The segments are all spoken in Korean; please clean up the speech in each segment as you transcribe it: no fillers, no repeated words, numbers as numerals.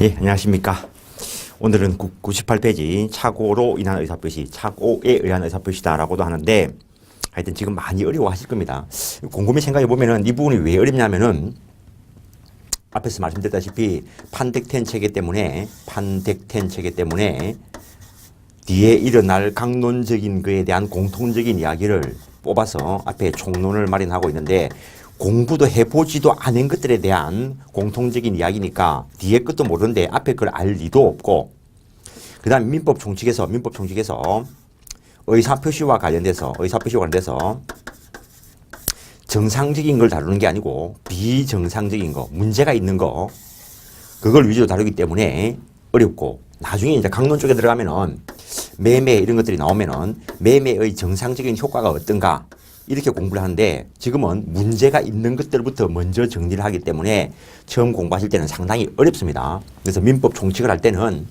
예, 안녕하십니까. 오늘은 98페이지 착오로 인한 의사표시, 착오에 의한 의사표시다 라고도 하는데 하여튼 지금 많이 어려워하실 겁니다. 곰곰이 생각해 보면은 이 부분이 왜 어렵냐면은 앞에서 말씀드렸다시피 판덱텐 체계 때문에 뒤에 일어날 강론적인 것에 대한 공통적인 이야기를 뽑아서 앞에 총론을 마련하고 있는데 공부도 해보지도 않은 것들에 대한 공통적인 이야기니까 뒤에 것도 모르는데 앞에 걸 알 리도 없고, 그 다음 민법 총칙에서 의사표시와 관련돼서 정상적인 걸 다루는 게 아니고 비정상적인 거, 문제가 있는 거, 그걸 위주로 다루기 때문에 어렵고, 나중에 이제 강론 쪽에 들어가면은 매매 이런 것들이 나오면은 매매의 정상적인 효과가 어떤가 이렇게 공부를 하는데, 지금은 문제가 있는 것들부터 먼저 정리를 하기 때문에 처음 공부하실 때는 상당히 어렵습니다. 그래서 민법 총칙을 할 때는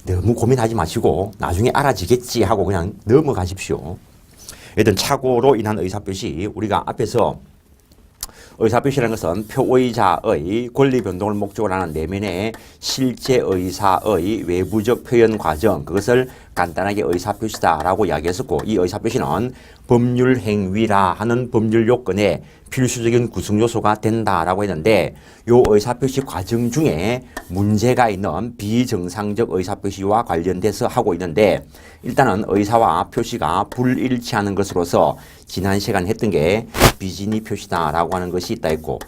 너무 고민하지 마시고 나중에 알아지겠지 하고 그냥 넘어가십시오. 일단 착오로 인한 의사표시, 우리가 앞에서 의사표시라는 것은 표의자의 권리 변동을 목적으로 하는 내면의 실제 의사의 외부적 표현 과정, 그것을 간단하게 의사표시다라고 이야기했었고, 이 의사표시는 법률 행위라 하는 법률 요건의 필수적인 구성 요소가 된다라고 했는데, 이 의사표시 과정 중에 문제가 있는 비정상적 의사표시와 관련돼서 하고 있는데, 일단은 의사와 표시가 불일치하는 것으로서 지난 시간 했던 게 비진이 표시다라고 하는 것이 있다 했고,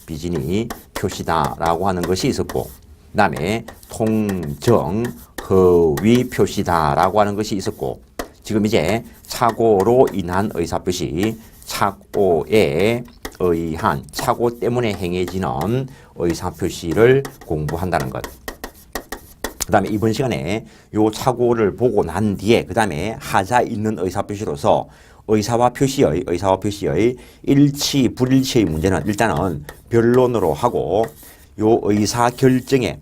비진이 표시다라고 하는 것이 있었고, 그 다음에 통정 허위 표시다라고 하는 것이 있었고, 지금 이제 착오로 인한 의사표시, 착오에 의한, 착오 때문에 행해지는 의사표시를 공부한다는 것. 그 다음에 이번 시간에 요 착오를 보고 난 뒤에 그 다음에 하자 있는 의사표시로서 의사와 표시의 일치, 불일치의 문제는 일단은 변론으로 하고, 요 의사결정에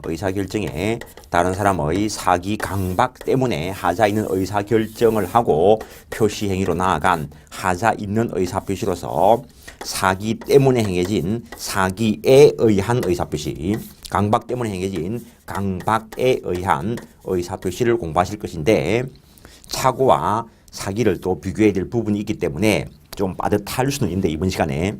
다른 사람의 사기 강박 때문에 하자 있는 의사결정을 하고 표시행위로 나아간 하자 있는 의사표시로서 사기 때문에 행해진 사기에 의한 의사표시, 강박 때문에 행해진 강박에 의한 의사표시를 공부하실 것인데, 착오와 사기를 또 비교해야 될 부분이 있기 때문에 좀 빠듯할 수는 있는데 이번 시간에,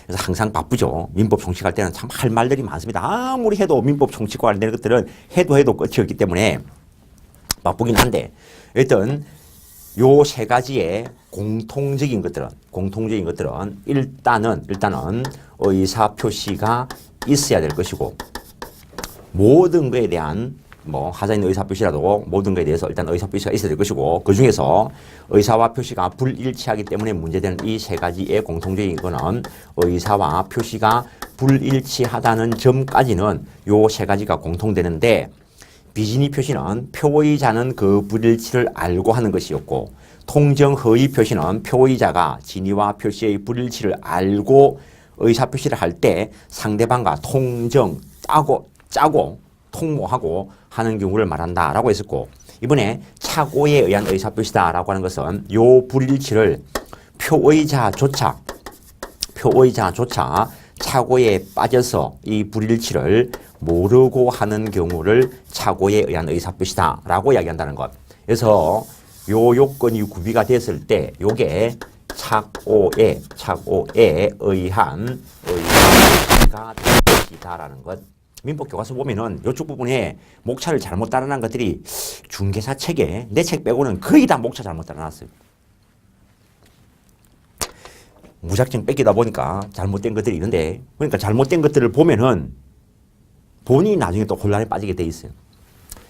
그래서 항상 바쁘죠. 민법 총칙할 때는 참 할 말들이 많습니다. 아무리 해도 민법 총칙과 관련된 것들은 해도 끝이 없기 때문에 바쁘긴 한데, 일단 요 세 가지의 공통적인 것들은 일단은 의사 표시가 있어야 될 것이고, 모든 것에 대한 하자 있는 의사표시라도 모든 것에 대해서 일단 의사표시가 있어야 될 것이고, 그 중에서 의사와 표시가 불일치하기 때문에 문제되는 이 세 가지의 공통적인 거는 의사와 표시가 불일치하다는 점까지는 요 세 가지가 공통되는데, 비진이 표시는 표의자는 그 불일치를 알고 하는 것이었고, 통정 허위 표시는 표의자가 진위와 표시의 불일치를 알고 의사표시를 할 때 상대방과 통정, 짜고 통모하고 하는 경우를 말한다라고 했었고, 이번에 착오에 의한 의사표시다라고 하는 것은 요 불일치를 표의자조차 착오에 빠져서 이 불일치를 모르고 하는 경우를 착오에 의한 의사표시다라고 이야기한다는 것. 그래서 요 요건이 구비가 됐을 때 요게 착오에 의한 의사표시가 될 것이다라는 것. 민법 교과서 보면은 이쪽 부분에 목차를 잘못 따라난 것들이 중개사 책에, 내 책 빼고는 거의 다 목차 잘못 따라놨어요. 무작정 뺏기다 보니까 잘못된 것들이 있는데, 그러니까 잘못된 것들을 보면은 본인이 나중에 또 혼란에 빠지게 돼 있어요.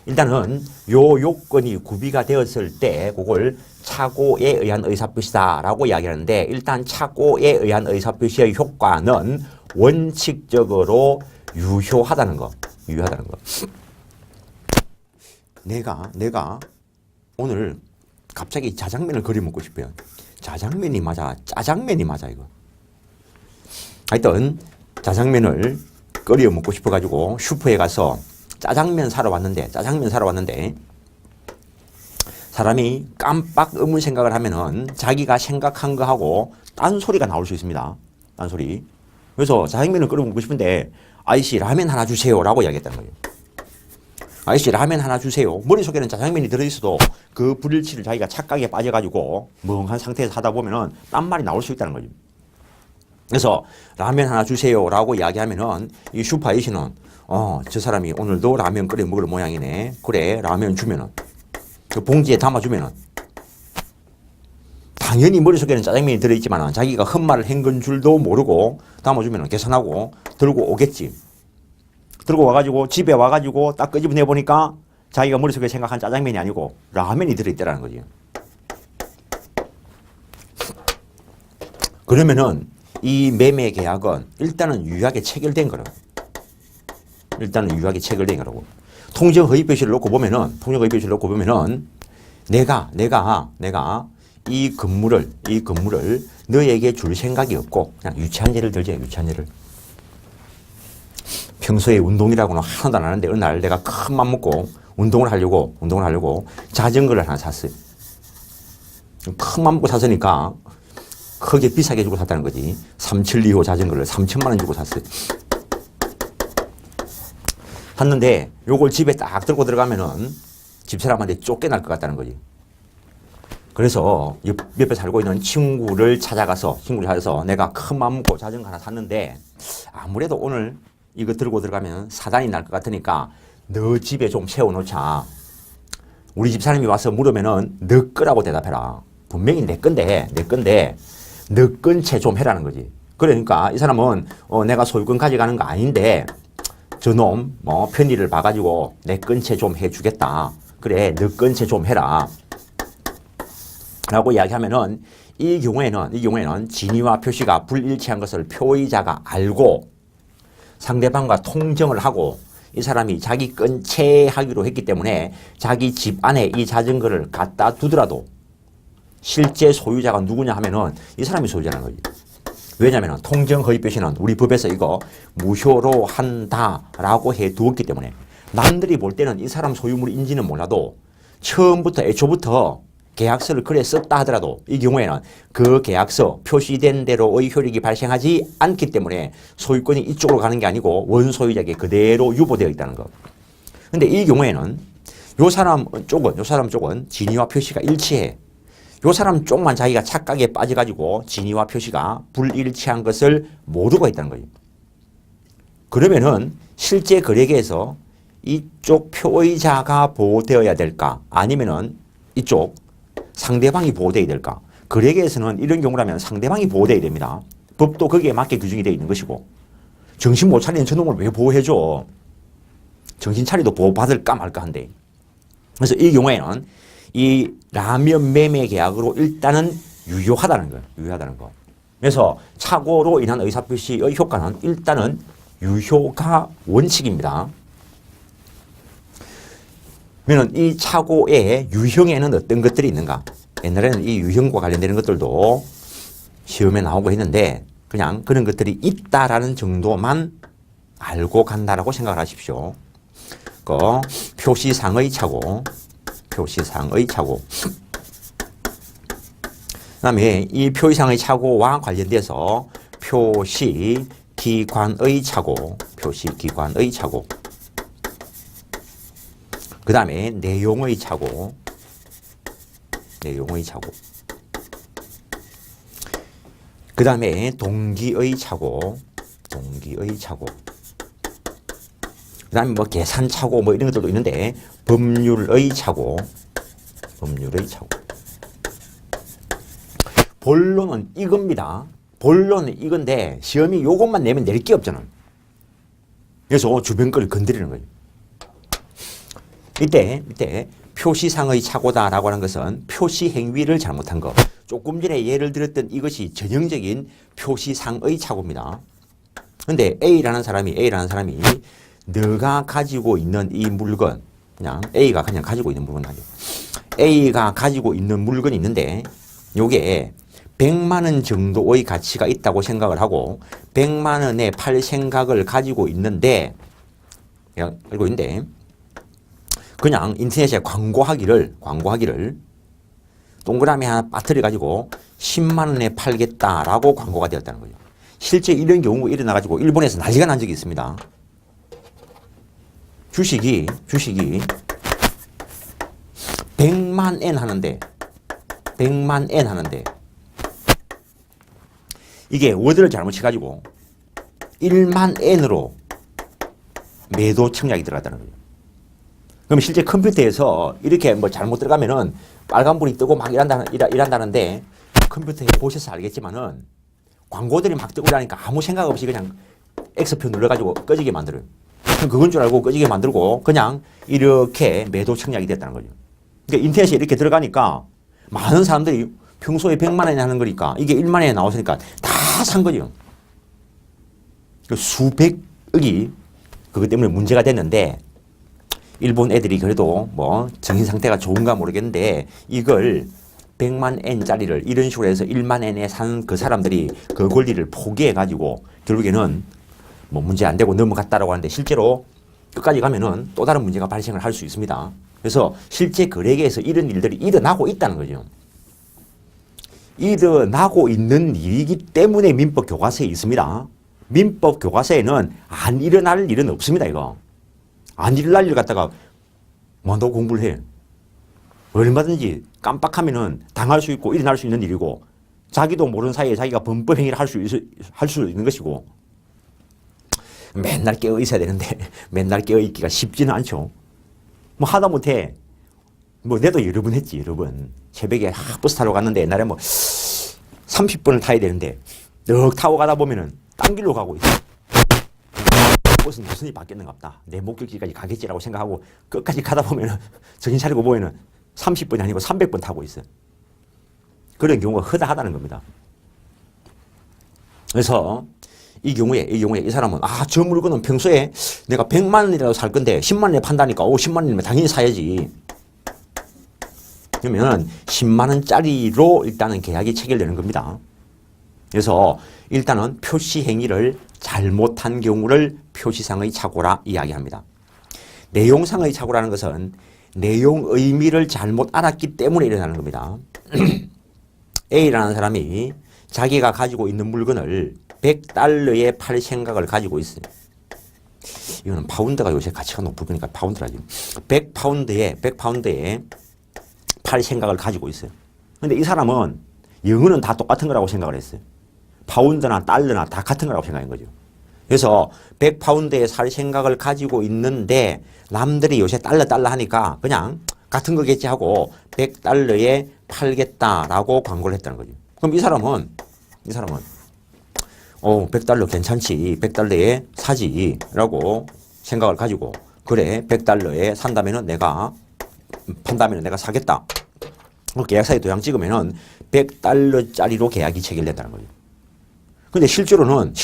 일단은 요 요건이 구비가 되었을 때 그걸 착오에 의한 의사표시다라고 이야기하는데, 일단 착오에 의한 의사표시의 효과는 원칙적으로 유효하다는 거. 내가 오늘 갑자기 자장면을 그려 먹고 싶어요. 자장면이 맞아, 짜장면이 맞아 이거. 하여튼 자장면을 끓여 먹고 싶어가지고 슈퍼에 가서 짜장면 사러 왔는데 사람이 깜빡 의문 생각을 하면은 자기가 생각한 거하고 딴소리가 나올 수 있습니다. 딴소리. 그래서 자장면을 끓여 먹고 싶은데 아이씨 라면 하나 주세요 라고 이야기했다는 거예요. 아저씨 라면 하나 주세요. 머릿속에는 짜장면이 들어있어도 그 불일치를 자기가 착각에 빠져가지고 멍한 상태에서 하다 보면은 딴 말이 나올 수 있다는 거죠. 그래서 라면 하나 주세요라고 이야기하면은 이 슈퍼 아저씨는 저 사람이 오늘도 라면 끓여 먹을 모양이네. 그래, 라면 주면은 그 봉지에 담아주면은 당연히 머릿속에는 짜장면이 들어있지만 자기가 헛말을 한 건 줄도 모르고 담아주면은 계산하고 들고 오겠지. 들고 와가지고 집에 와가지고 딱 끄집어내 보니까 자기가 머릿속에 생각한 짜장면이 아니고 라면이 들어있다라는 거지. 그러면은 이 매매 계약은 일단은 유효하게 체결된 거라고. 일단은 유효하게 체결된 거라고. 통정 허위 표시를 놓고 보면은 내가 이 건물을 너에게 줄 생각이 없고 그냥 유치한 예를 들죠. 유치한 예를. 평소에 운동이라고는 하나도 안 하는데 어느 날 내가 큰 맘 먹고 운동을 하려고 자전거를 하나 샀어요. 큰 맘 먹고 샀으니까 크게 비싸게 주고 샀다는 거지. 3725 자전거를 3천만 원 주고 샀어요. 샀는데 요걸 집에 딱 들고 들어가면은 집사람한테 쫓겨날 것 같다는 거지. 그래서 옆에 살고 있는 친구를 찾아가서 내가 큰 맘 먹고 자전거 하나 샀는데 아무래도 오늘 이거 들고 들어가면 사단이 날 것 같으니까 너 집에 좀 세워놓자. 우리 집 사람이 와서 물으면은 너 거라고 대답해라. 분명히 내 건데 너 건 채 좀 해라는 거지. 그러니까 이 사람은 내가 소유권 가져가는 거 아닌데 저놈 편의를 봐가지고 내 건 채 좀 해주겠다. 그래, 너 건 채 좀 해라. 라고 이야기하면은 이 경우에는 진위와 표시가 불일치한 것을 표의자가 알고 상대방과 통정을 하고 이 사람이 자기 건 채 하기로 했기 때문에 자기 집 안에 이 자전거를 갖다 두더라도 실제 소유자가 누구냐 하면은 이 사람이 소유자라는 거지. 왜냐하면 통정 허위 표시는 우리 법에서 이거 무효로 한다라고 해 두었기 때문에 남들이 볼 때는 이 사람 소유물인지는 몰라도 처음부터 애초부터 계약서를 그래 썼다 하더라도 이 경우에는 그 계약서 표시된 대로의 효력이 발생하지 않기 때문에 소유권이 이쪽으로 가는 게 아니고 원소유자에게 그대로 유보되어 있다는 거. 근데 이 경우에는 요 사람 쪽은 진위와 표시가 일치해. 요 사람 쪽만 자기가 착각에 빠져가지고 진위와 표시가 불일치한 것을 모르고 있다는 거예요. 그러면은 실제 거래계에서 이쪽 표의자가 보호되어야 될까? 아니면은 이쪽 상대방이 보호되어야 될까? 거래계에서는 이런 경우라면 상대방이 보호되어야 됩니다. 법도 거기에 맞게 규정이 되어 있는 것이고 정신 못 차리는 저놈을 왜 보호해줘? 정신 차리도 보호받을까 말까 한데. 그래서 이 경우에는 이 라면 매매 계약으로 일단은 유효하다는 거예요. 유효하다는 거. 그래서 착오로 인한 의사표시의 효과는 일단은 유효가 원칙입니다. 그러면 이 착오의 유형에는 어떤 것들이 있는가? 옛날에는 이 유형과 관련되는 것들도 시험에 나오고 했는데 그냥 그런 것들이 있다라는 정도만 알고 간다라고 생각을 하십시오. 그 표시상의 착오. 그다음에 이 표시상의 착오와 관련돼서 표시기관의 착오. 그 다음에 내용의 착오. 그 다음에 동기의 착오. 그 다음에 뭐 계산 착오 뭐 이런 것들도 있는데 법률의 착오. 본론은 이겁니다. 본론은 이건데 시험이 요것만 내면 낼 게 없잖아. 그래서 주변 거를 건드리는 거예요. 이때 표시상의 착오다라고 하는 것은 표시 행위를 잘못한 거. 조금 전에 예를 들었던 이것이 전형적인 표시상의 착오입니다. 근데 A라는 사람이 너가 가지고 있는 이 물건, 그냥 A가 그냥 가지고 있는 물건 하죠. A가 가지고 있는 물건이 있는데 요게 100만 원 정도의 가치가 있다고 생각을 하고 100만 원에 팔 생각을 가지고 있는데 그냥 인터넷에 광고하기를 동그라미 하나 빠뜨려 가지고 10만 원에 팔겠다라고 광고가 되었다는 거죠. 실제 이런 경우가 일어나 가지고 일본에서 난리가 난 적이 있습니다. 주식이 100만 엔 하는데 100만 엔 하는데 이게 워드를 잘못 쳐가지고 1만 엔으로 매도 청약이 들어갔다는 거예요. 그럼 실제 컴퓨터에서 이렇게 뭐 잘못 들어가면은 빨간불이 뜨고 막 일한다는데 컴퓨터에 보셔서 알겠지만은 광고들이 막 뜨고 이러니까 아무 생각 없이 그냥 X표 눌러가지고 꺼지게 만들어요. 그건 줄 알고 꺼지게 만들고 그냥 이렇게 매도 청약이 됐다는 거죠. 그러니까 인터넷에 이렇게 들어가니까 많은 사람들이 평소에 100만 원이 하는 거니까 이게 1만 원에 나오니까 다 산 거죠. 수백억이 그것 때문에 문제가 됐는데 일본 애들이 그래도 뭐 정신 상태가 좋은가 모르겠는데 이걸 100만 엔짜리를 이런 식으로 해서 1만 엔에 산 그 사람들이 그 권리를 포기해가지고 결국에는 뭐 문제 안 되고 넘어갔다라고 하는데 실제로 끝까지 가면은 또 다른 문제가 발생을 할 수 있습니다. 그래서 실제 거래계에서 이런 일들이 일어나고 있다는 거죠. 일어나고 있는 일이기 때문에 민법 교과서에 있습니다. 민법 교과서에는 안 일어날 일은 없습니다, 이거. 안 일어날 일 갖다가 뭐한다고 공부를 해. 얼마든지 깜빡하면은 당할 수 있고 일어날 수 있는 일이고 자기도 모르는 사이에 자기가 범법행위를 할 수 있는 것이고 맨날 깨어 있어야 되는데 맨날 깨어 있기가 쉽지는 않죠. 뭐 하다못해 뭐 내도 여러 번 했지, 여러 번. 새벽에 버스 타러 갔는데 옛날에 뭐 30분을 타야 되는데 쭉 타고 가다 보면은 딴 길로 가고 있어. 버스는 무슨 일이 바뀌었는가 보다. 내 목적지까지 가겠지라고 생각하고 끝까지 가다 보면은 정신 차리고 보면은 30분이 아니고 300번 타고 있어. 그런 경우가 허다하다는 겁니다. 그래서 이 경우에 이 사람은 저 물건은 평소에 내가 100만 원이라도 살 건데 10만 원에 판다니까 10만 원이면 당연히 사야지. 그러면 10만 원짜리로 일단은 계약이 체결되는 겁니다. 그래서 일단은 표시 행위를 잘못한 경우를 표시상의 착오라 이야기합니다. 내용상의 착오라는 것은 내용 의미를 잘못 알았기 때문에 일어나는 겁니다. A라는 사람이 자기가 가지고 있는 물건을 100달러에 팔 생각을 가지고 있어요. 이거는 파운드가 요새 가치가 높을 거니까 파운드라지. 100파운드에 팔 생각을 가지고 있어요. 근데 이 사람은 영어는 다 똑같은 거라고 생각을 했어요. 파운드나 달러나 다 같은 거라고 생각한 거죠. 그래서 100파운드에 살 생각을 가지고 있는데 남들이 요새 달러 하니까 그냥 같은 거겠지 하고 100달러에 팔겠다라고 광고를 했다는 거죠. 그럼 이 사람은 100달러 괜찮지, 100달러에 사지 라고 생각을 가지고 그래 100달러에 산다면은 내가 판다면 내가 사겠다. 계약서에 도장 찍으면은 100달러짜리로 계약이 체결된다는 거죠. 근데 실제로는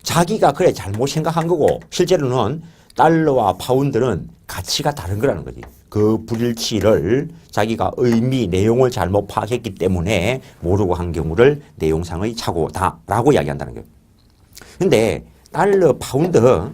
자기가 그래 잘못 생각한 거고 실제로는 달러와 파운드는 가치가 다른 거라는 거지. 그 불일치를 자기가 의미, 내용을 잘못 파악했기 때문에 모르고 한 경우를 내용상의 착오다라고 이야기한다는 거예요. 근데 달러, 파운드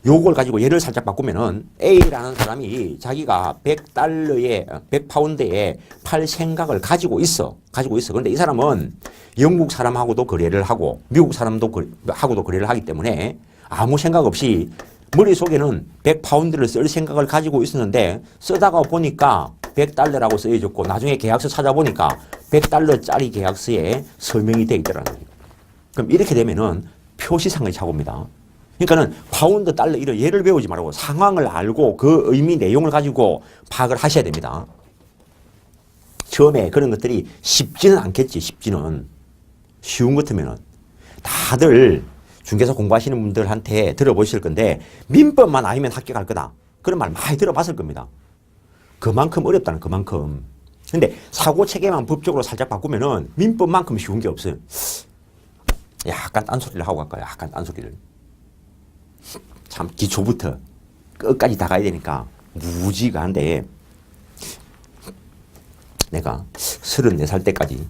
요걸 가지고 예를 살짝 바꾸면은 A라는 사람이 자기가 100파운드에 팔 생각을 가지고 있어. 그런데 이 사람은 영국 사람하고도 거래를 하고 미국 사람하고도 거래를 하기 때문에 아무 생각 없이 머릿속에는 100파운드를 쓸 생각을 가지고 있었는데 쓰다가 보니까 100달러라고 쓰여졌고 나중에 계약서 찾아보니까 100달러짜리 계약서에 서명이 되어 있더라는 거예요. 그럼 이렇게 되면은 표시상의 착오입니다. 그러니까는 파운드, 달러 이런 예를 배우지 말고 상황을 알고 그 의미, 내용을 가지고 파악을 하셔야 됩니다. 처음에 그런 것들이 쉽지는 않겠지. 쉬운 것 같으면은 다들 중개사 공부하시는 분들한테 들어보실 건데 민법만 아니면 합격할 거다. 그런 말 많이 들어봤을 겁니다. 그만큼 어렵다는 그만큼. 근데 사고 체계만 법적으로 살짝 바꾸면은 민법만큼 쉬운 게 없어요. 약간 딴소리를 하고 갈까요? 약간 딴소리를. 참 기초부터 끝까지 다 가야 되니까 무지가 한데 내가 34살 때까지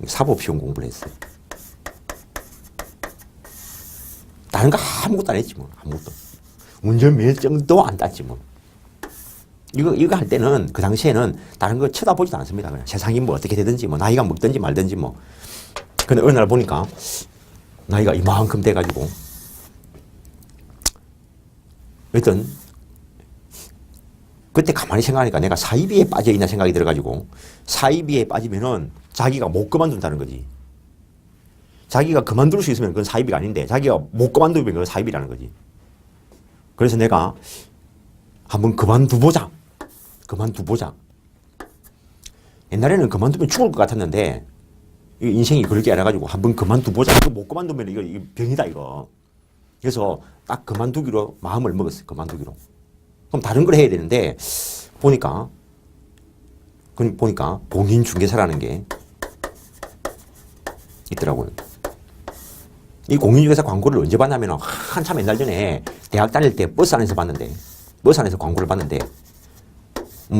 사법시험 공부를 했어요. 다른 거 아무것도 안 했지 뭐. 아무것도. 운전면허증도 안 땄지 뭐. 이거 할 때는 그 당시에는 다른 거 쳐다보지도 않습니다. 그냥 세상이 뭐 어떻게 되든지 뭐 나이가 먹든지 말든지 뭐. 근데 어느 날 보니까 나이가 이만큼 돼가지고 여튼 그때 가만히 생각하니까 내가 사이비에 빠져있나 생각이 들어가지고 사이비에 빠지면은 자기가 못 그만둔다는 거지. 자기가 그만둘 수 있으면 그건 사이비가 아닌데 자기가 못 그만두면 그건 사이비라는 거지. 그래서 내가 한번 그만두보자. 옛날에는 그만두면 죽을 것 같았는데 인생이 그렇게 알아가지고 한번 그만두보자. 이거 못 그만두면 이거 병이다 이거. 그래서 딱 그만두기로 마음을 먹었어요. 그만두기로. 그럼 다른 걸 해야 되는데 보니까 공인중개사라는 게 있더라고요. 이 공인중개사 광고를 언제 봤냐면 한참 옛날 전에 대학 다닐 때 버스 안에서 봤는데 버스 안에서 광고를 봤는데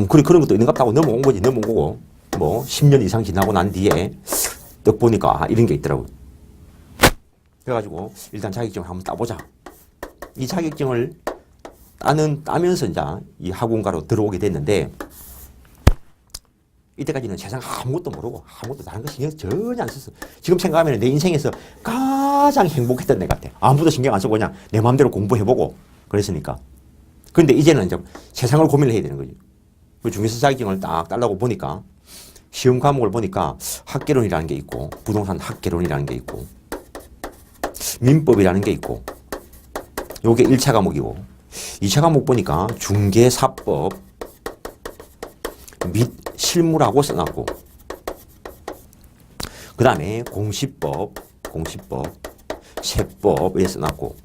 그래 그런 것도 있는가 하고 넘어온 거고 뭐 10년 이상 지나고 난 뒤에 딱 보니까 이런 게 있더라고요. 그래가지고 일단 자격증을 한번 따보자. 이 자격증을 따면서 이제 이 학원가로 들어오게 됐는데 이때까지는 세상 아무것도 모르고 아무것도 다른 거 신경 전혀 안 썼어. 지금 생각하면 내 인생에서 가장 행복했던 애 같아. 아무도 신경 안 쓰고 그냥 내 마음대로 공부해보고 그랬으니까. 그런데 이제는 이제 세상을 고민을 해야 되는 거죠. 그 중개사 자격증을 딱 따려고 보니까 시험 과목을 보니까 학개론이라는 게 있고 부동산 학개론이라는 게 있고 민법이라는 게 있고 요게 1차 과목이고 2차 과목 보니까 중개사법 및 실무라고 써놨고 그 다음에 공시법, 세법 이렇게 써놨고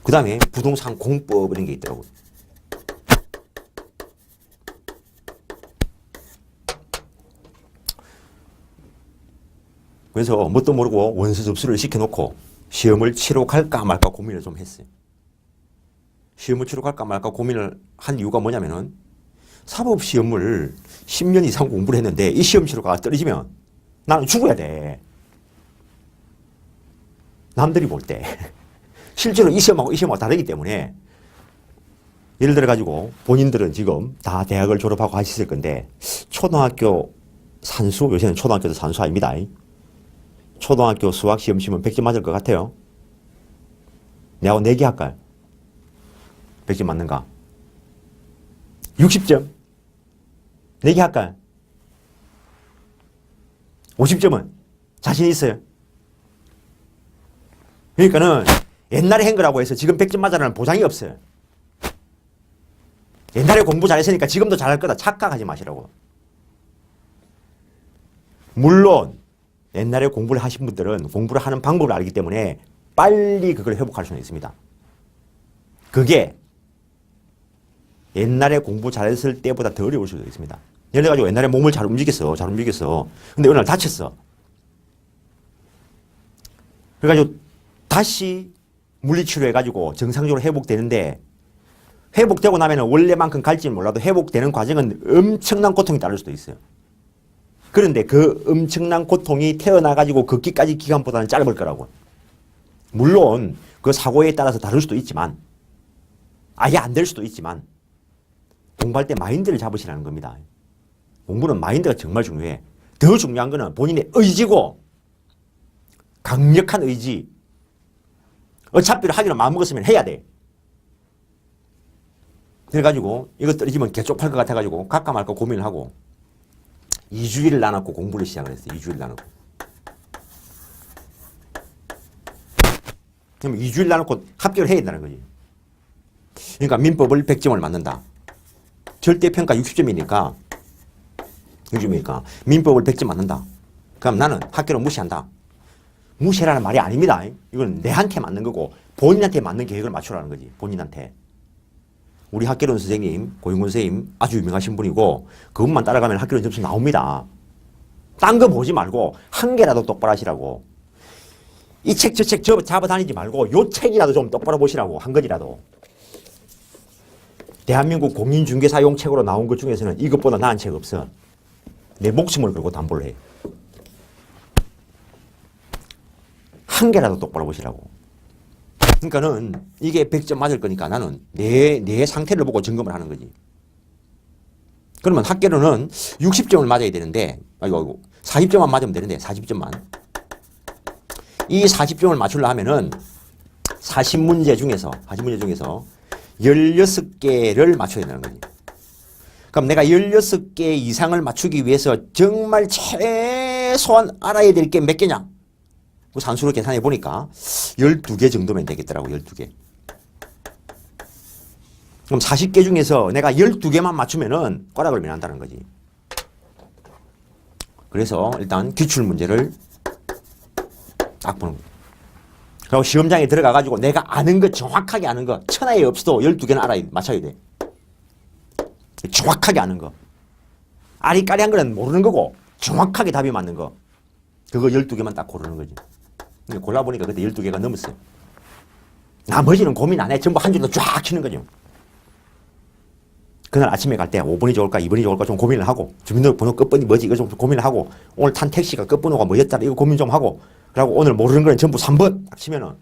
그 다음에 부동산 공법 이런 게 있더라고요. 그래서 뭣도 모르고 원서 접수를 시켜놓고 시험을 치러 갈까 말까 고민을 좀 했어요. 시험을 치러 갈까 말까 고민을 한 이유가 뭐냐면은 사법시험을 10년 이상 공부를 했는데 이 시험 치러 가 떨어지면 나는 죽어야 돼. 남들이 볼 때. 실제로 이 시험하고 다르기 때문에 예를 들어 가지고 본인들은 지금 다 대학을 졸업하고 하셨을 건데 초등학교 산수, 요새는 초등학교도 산수 아닙니다. 초등학교 수학 시험 치면 100점 맞을 것 같아요. 내하고 내기 할까요? 100점 맞는가? 60점? 내기 할까요? 50점은 자신 있어요. 그러니까는 옛날에 한 거라고 해서 지금 100점 맞아라는 보장이 없어요. 옛날에 공부 잘했으니까 지금도 잘할 거다 착각하지 마시라고. 물론 옛날에 공부를 하신 분들은 공부를 하는 방법을 알기 때문에 빨리 그걸 회복할 수는 있습니다. 그게 옛날에 공부 잘했을 때보다 더 어려울 수도 있습니다. 예를 들어가지고 옛날에 몸을 잘 움직였어. 근데 어느 날 다쳤어. 그래가지고 다시 물리치료해가지고 정상적으로 회복되는데 회복되고 나면 원래만큼 갈지는 몰라도 회복되는 과정은 엄청난 고통이 따를 수도 있어요. 그런데 그 엄청난 고통이 태어나가지고 걷기까지 기간보다는 짧을 거라고. 물론 그 사고에 따라서 다를 수도 있지만 아예 안 될 수도 있지만 공부할 때 마인드를 잡으시라는 겁니다. 공부는 마인드가 정말 중요해. 더 중요한 거는 본인의 의지고 강력한 의지. 어차피 하기로 마음먹었으면 해야 돼. 그래가지고 이거 떨어지면 개쪽팔 것 같아가지고 갈까 말까 고민을 하고 2주일을 나눠고 공부를 시작을 했어요. 2주일 나눠고. 그럼 2주일 나눠고 합격을 해야 된다는 거지. 그러니까 민법을 100점을 맞는다. 절대평가 60점이니까 민법을 100점 맞는다. 그럼 나는 학교를 무시한다. 무시라는 말이 아닙니다. 이건 내한테 맞는 거고 본인한테 맞는 계획을 맞추라는 거지. 본인한테. 우리 학개론 선생님, 고용근 선생님 아주 유명하신 분이고 그것만 따라가면 학개론 점수 나옵니다. 딴 거 보지 말고 한 개라도 똑바로 하시라고. 이 책 저 책 잡아다니지 말고 요 책이라도 좀 똑바로 보시라고. 한 권이라도. 대한민국 공인중개사용 책으로 나온 것 중에서는 이것보다 나은 책 없어. 내 목숨을 걸고 담보를 해. 한 개라도 똑바로 보시라고. 그러니까는 이게 100점 맞을 거니까 나는 내 상태를 보고 점검을 하는 거지. 그러면 학개론은 60점을 맞아야 되는데, 40점만 맞으면 되는데, 40점만. 이 40점을 맞추려 하면은 40문제 중에서 16개를 맞춰야 된다는 거지. 그럼 내가 16개 이상을 맞추기 위해서 정말 최소한 알아야 될 게 몇 개냐? 그 산수로 계산해 보니까 12개 정도면 되겠더라고. 12개. 그럼 40개 중에서 내가 12개만 맞추면은 꽈락을 면한다는 거지. 그래서 일단 기출문제를 딱 보는 거야. 그리고 시험장에 들어가가지고 내가 아는 거, 정확하게 아는 거, 천하에 없어도 12개는 맞춰야 돼. 정확하게 아는 거. 아리까리한 거는 모르는 거고, 정확하게 답이 맞는 거. 그거 12개만 딱 고르는 거지. 골라보니까 그때 12개가 넘었어요. 나머지는 고민 안 해. 전부 한 줄로 쫙 치는 거죠. 그날 아침에 갈 때 5번이 좋을까 2번이 좋을까 좀 고민을 하고, 주민등록번호 끝번이 뭐지 이거 좀 고민을 하고, 오늘 탄 택시가 끝번호가 뭐였다 이거 고민 좀 하고, 그리고 오늘 모르는 거는 전부 3번 딱 치면은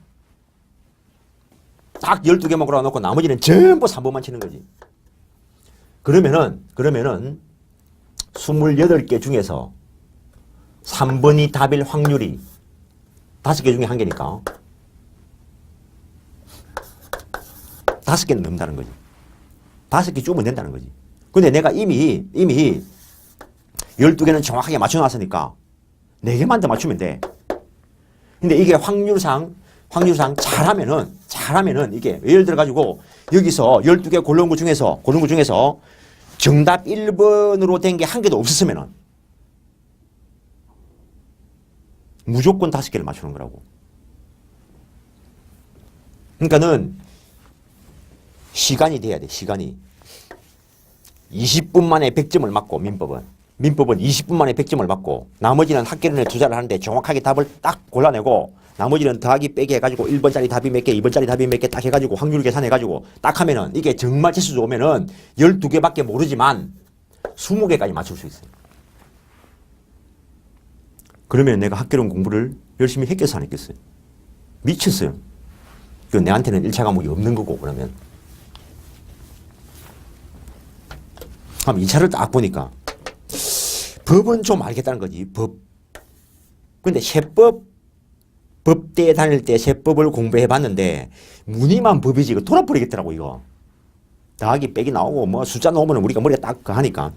딱 12개만 골라놓고 나머지는 전부 3번만 치는 거지. 그러면은 28개 중에서 3번이 답일 확률이 5개 중에 1개니까 5개는 넘는다는 거지. 5개 주면 된다는 거지. 근데 내가 이미 12개는 정확하게 맞춰놨으니까 4개만 더 맞추면 돼. 근데 이게 확률상 잘하면은 이게 예를 들어 가지고 여기서 12개 고른 거 중에서 정답 1번으로 된 게 1개도 없었으면은 무조건 5개를 맞추는 거라고. 그러니까는 시간이 돼야 돼. 시간이 20분 만에 100점을 맞고, 민법은 20분 만에 100점을 맞고, 나머지는 학계론에 투자를 하는데 정확하게 답을 딱 골라내고, 나머지는 더하기 빼기 해가지고 1번짜리 답이 몇 개, 2번짜리 답이 몇 개 딱 해가지고 확률 계산해가지고 딱 하면은 이게 정말 재수 좋으면은 12개밖에 모르지만 20개까지 맞출 수 있어요. 그러면 내가 학계론 공부를 열심히 했겠어, 안 했겠어요? 미쳤어요. 그 내한테는 1차 과목이 없는 거고, 그러면. 그럼 2차를 딱 보니까 법은 좀 알겠다는 거지. 법. 근데 법대에 다닐 때 세법을 공부해 봤는데 무늬만 법이지 이거 돌아버리겠더라고 이거. 더하기 빼기 나오고 뭐 숫자 나오면 우리가 머리가 딱 하니까.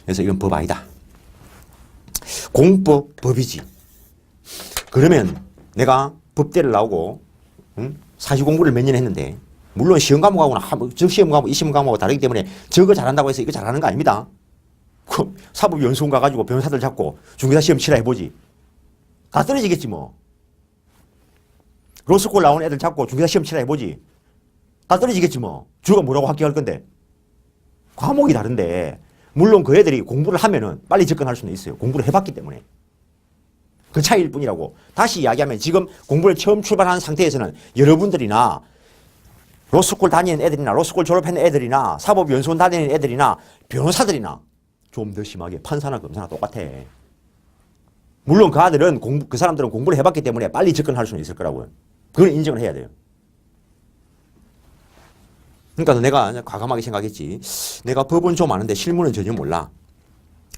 그래서 이건 법 아니다. 공법 법이지. 그러면 내가 법대를 나오고 사시 공부를 몇 년 했는데, 물론 시험 과목하고는 시험 과목, 이 시험 과목하고 다르기 때문에 저거 잘한다고 해서 이거 잘하는 거 아닙니다. 사법연수원 가가지고 변호사들 잡고 중개사 시험 치라 해보지. 다 떨어지겠지 뭐. 로스쿨 나온 애들 잡고 중개사 시험 치라 해보지. 다 떨어지겠지 뭐. 주가 뭐라고 합격할 건데. 과목이 다른데, 물론 그 애들이 공부를 하면은 빨리 접근할 수는 있어요. 공부를 해봤기 때문에. 그 차이일 뿐이라고. 다시 이야기하면 지금 공부를 처음 출발하는 상태에서는 여러분들이나 로스쿨 다니는 애들이나 로스쿨 졸업했는 애들이나 사법연수원 다니는 애들이나 변호사들이나 좀 더 심하게 판사나 검사나 똑같아. 물론 그 사람들은 공부를 해봤기 때문에 빨리 접근할 수는 있을 거라고요. 그건 인정을 해야 돼요. 그러니까 내가 과감하게 생각했지. 내가 법은 좀 아는데 실무는 전혀 몰라.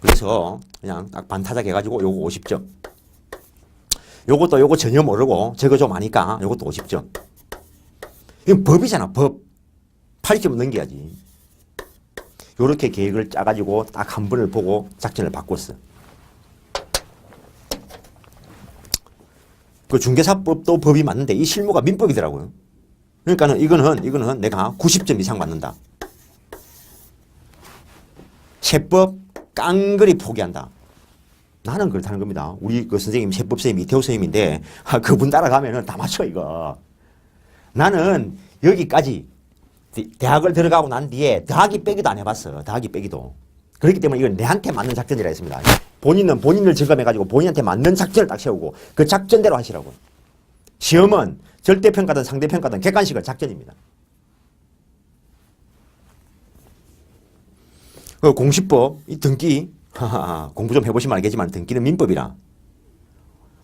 그래서 그냥 딱 반타작 해가지고 요거 50점. 요거 전혀 모르고 저거 좀 아니까 요것도 50점. 이건 법이잖아, 법. 80점 넘겨야지. 요렇게 계획을 짜가지고 딱 한 번을 보고 작전을 바꿨어. 그 중개사법도 법이 맞는데 이 실무가 민법이더라고요. 그러니까는 이거는 내가 90점 이상 받는다. 세법 깡그리 포기한다. 나는 그렇다는 겁니다. 우리 그 선생님, 세법 선생님, 이태호 선생님인데 그분 따라가면은 다 맞춰 이거. 나는 여기까지 대학을 들어가고 난 뒤에 더하기 빼기도 안 해봤어. 더하기 빼기도. 그렇기 때문에 이건 내한테 맞는 작전이라 했습니다. 본인은 본인을 점검해가지고 본인한테 맞는 작전을 딱 세우고 그 작전대로 하시라고. 시험은 절대평가든 상대평가든 객관식은 작전입니다. 그 공시법, 이 등기, 공부 좀 해보시면 알겠지만 등기는 민법이라.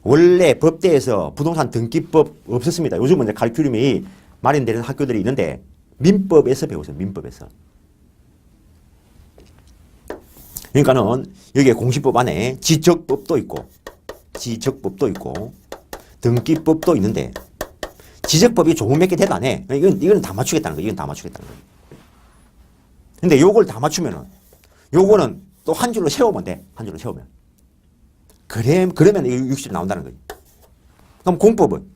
원래 법대에서 부동산 등기법 없었습니다. 요즘은 이제 카리큘럼이 마련되는 학교들이 있는데 민법에서 배우세요. 민법에서. 그러니까는 여기에 공시법 안에 지적법도 있고 등기법도 있는데 지적법이 조금 몇 개 돼도 안 해. 이건 다 맞추겠다는 거야. 이건 다 맞추겠다는 거야. 근데 요걸 다 맞추면은 요거는 또 한 줄로 세우면 돼. 한 줄로 세우면. 그러면 이거 60점 나온다는 거지. 그럼 공법은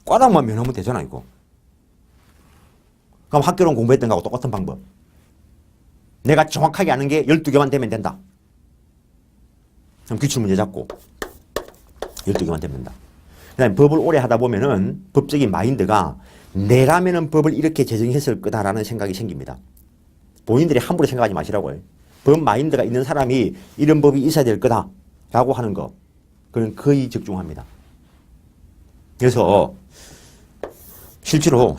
과락만 면하면 되잖아, 이거. 그럼 학교론 공부했던 거하고 똑같은 방법. 내가 정확하게 아는 게 12개만 되면 된다. 그럼 기출문제 잡고 12개만 되면 된다. 그 다음에 법을 오래 하다 보면은 법적인 마인드가 내라면은 법을 이렇게 제정했을 거다라는 생각이 생깁니다. 본인들이 함부로 생각하지 마시라고요. 법 마인드가 있는 사람이 이런 법이 있어야 될 거다라고 하는 거. 그건 거의 적중합니다. 그래서 실제로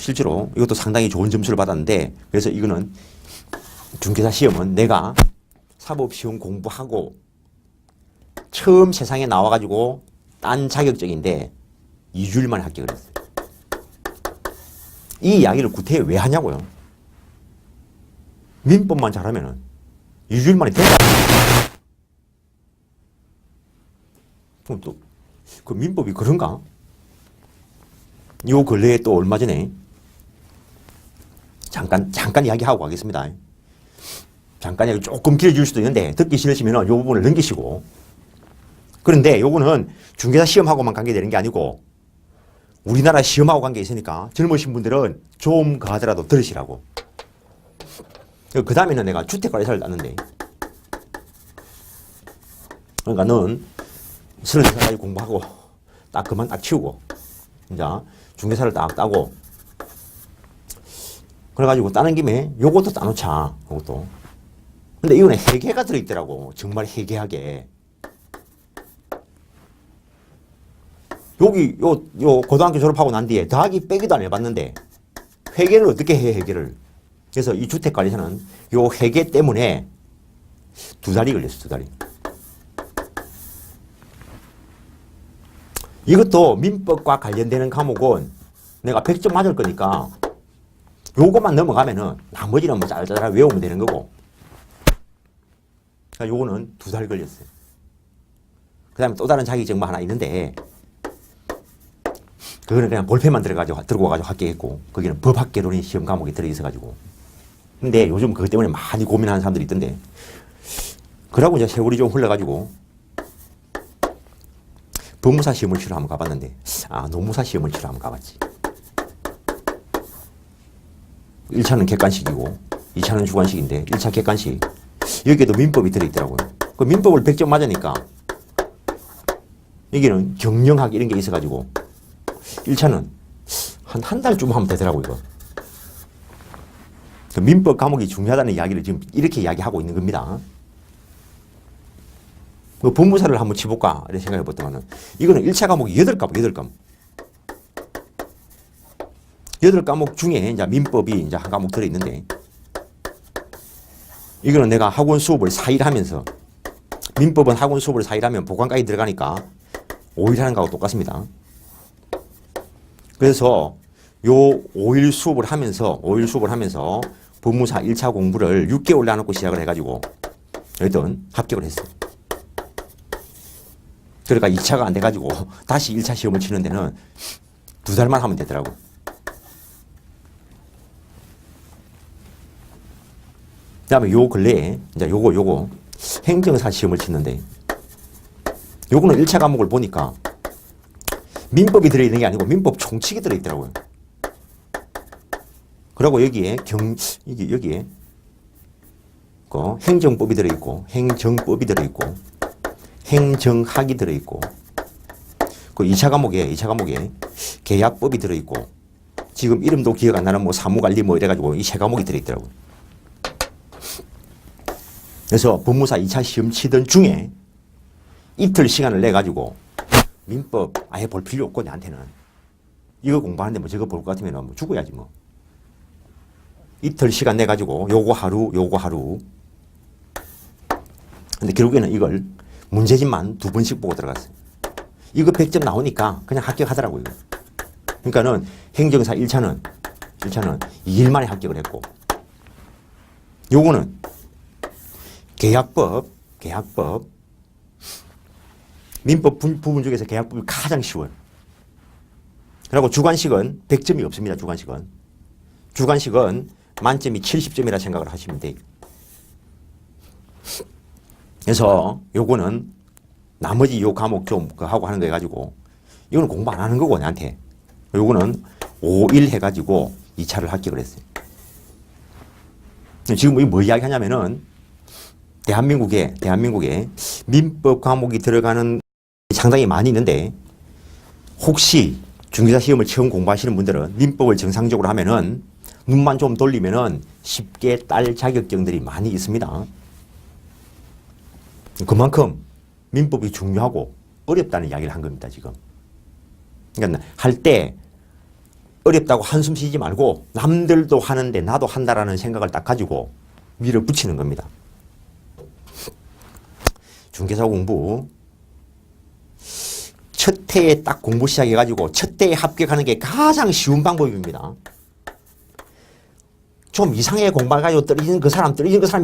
이것도 상당히 좋은 점수를 받았는데, 그래서 이거는 중개사 시험은 내가 사법시험 공부하고 처음 세상에 나와가지고 딴 자격증인데 2주일 만에 합격을 했어요. 이 이야기를 구태에 왜 하냐고요. 민법만 잘하면은 2주일 만에 된다. 그럼 또 그 민법이 그런가? 요 근래에 또 얼마 전에 잠깐 이야기하고 가겠습니다. 잠깐 이야기 조금 길어질 수도 있는데 듣기 싫으시면 요 부분을 넘기시고. 그런데 요거는 중개사 시험하고만 관계되는 게 아니고 우리나라 시험하고 관계 있으니까 젊으신 분들은 좀 가더라도 들으시라고. 그 다음에는 내가 주택관리사를 땄는데, 그러니까 넌 34살까지 공부하고 딱 그만 딱 치우고 이제 중개사를 딱 따고, 그래가지고 따는 김에 요것도 따놓자. 요것도. 근데 이거는 회계가 들어있더라고. 정말 회계하게. 여기 요 고등학교 졸업하고 난 뒤에 더하기 빼기도 안 해봤는데 회계를 어떻게 해, 회계를. 그래서 이 주택관리사는 요 회계 때문에 2달이 걸렸어. 2달이. 이것도 민법과 관련되는 과목은 내가 100점 맞을 거니까 요것만 넘어가면은 나머지는 뭐 짤짤 외우면 되는 거고. 그러니까 요거는 2달 걸렸어요. 그 다음에 또 다른 자격증 하나 있는데 그거는 그냥 볼펜만 들고 와가지고 합격했고, 거기는 법학개론이 시험 과목이 들어있어가지고. 근데 요즘 그것 때문에 많이 고민하는 사람들이 있던데, 그러고 이제 세월이 좀 흘러가지고 법무사 시험을 치러 한번 가봤는데, 노무사 시험을 치러 한번 가봤지. 1차는 객관식이고 2차는 주관식인데 1차 객관식 여기에도 민법이 들어있더라고요. 그 민법을 100점 맞으니까 여기는 경영학 이런 게 있어가지고 1차는 한 달쯤 하면 되더라고요. 이거. 그 민법 과목이 중요하다는 이야기를 지금 이렇게 이야기하고 있는 겁니다. 그 법무사를 한번 치볼까 이렇게 생각해 봤더니 이거는 1차 과목이 8과목. 8과목 중에 이제 민법이 이제 한 과목 들어있는데, 이거는 내가 학원 수업을 4일 하면서, 민법은 학원 수업을 4일 하면 보강까지 들어가니까 5일 하는 거하고 똑같습니다. 그래서 요 5일 수업을 하면서 법무사 1차 공부를 6개월 나눠놓고 시작을 해가지고 여튼 합격을 했어요. 그러니까 2차가 안 돼가지고 다시 1차 시험을 치는 데는 2달만 하면 되더라고. 그 다음에 요 근래에 이제 요거 행정사 시험을 치는데, 요거는 1차 과목을 보니까 민법이 들어있는 게 아니고 민법 총칙이 들어있더라고요. 그리고 여기에 여기에 행정법이 들어있고 행정법이 들어있고 행정학이 들어있고, 그 2차 과목에 계약법이 들어있고, 지금 이름도 기억 안 나는 뭐 사무관리 뭐 이래가지고 이 세 과목이 들어있더라고요. 그래서 법무사 2차 시험 치던 중에 이틀 시간을 내가지고 민법 아예 볼 필요 없고, 나한테는 이거 공부하는데 뭐 저거 볼 것 같으면 뭐 죽어야지 뭐. 이틀 시간 내가지고 요거 하루. 근데 결국에는 이걸 문제집만 2번씩 보고 들어갔어요. 이거 100점 나오니까 그냥 합격하더라고요. 그러니까는 행정사 1차는 2일 만에 합격을 했고, 요거는 계약법 민법 부분 중에서 계약법이 가장 쉬워요. 그리고 주관식은 100점이 없습니다. 주관식은 만점이 70점이라 생각을 하시면 돼요. 그래서 요거는 나머지 요 과목 좀 하고 하는 거 해가지고 이거는 공부 안 하는 거고 내한테. 요거는 5일 해가지고 2차를 합격을 했어요. 지금 뭐 이야기 하냐면은 대한민국에 민법 과목이 들어가는 상당히 많이 있는데 혹시 중개사 시험을 처음 공부하시는 분들은 민법을 정상적으로 하면은 눈만 좀 돌리면은 쉽게 딸 자격증들이 많이 있습니다. 그만큼 민법이 중요하고 어렵다는 이야기를 한 겁니다, 지금. 그러니까 할 때 어렵다고 한숨 쉬지 말고 남들도 하는데 나도 한다라는 생각을 딱 가지고 밀어붙이는 겁니다. 중개사 공부 첫 해에 딱 공부 시작해가지고 첫 해에 합격하는 게 가장 쉬운 방법입니다. 좀 이상하게 공부해가지고 떨어지는 그 사람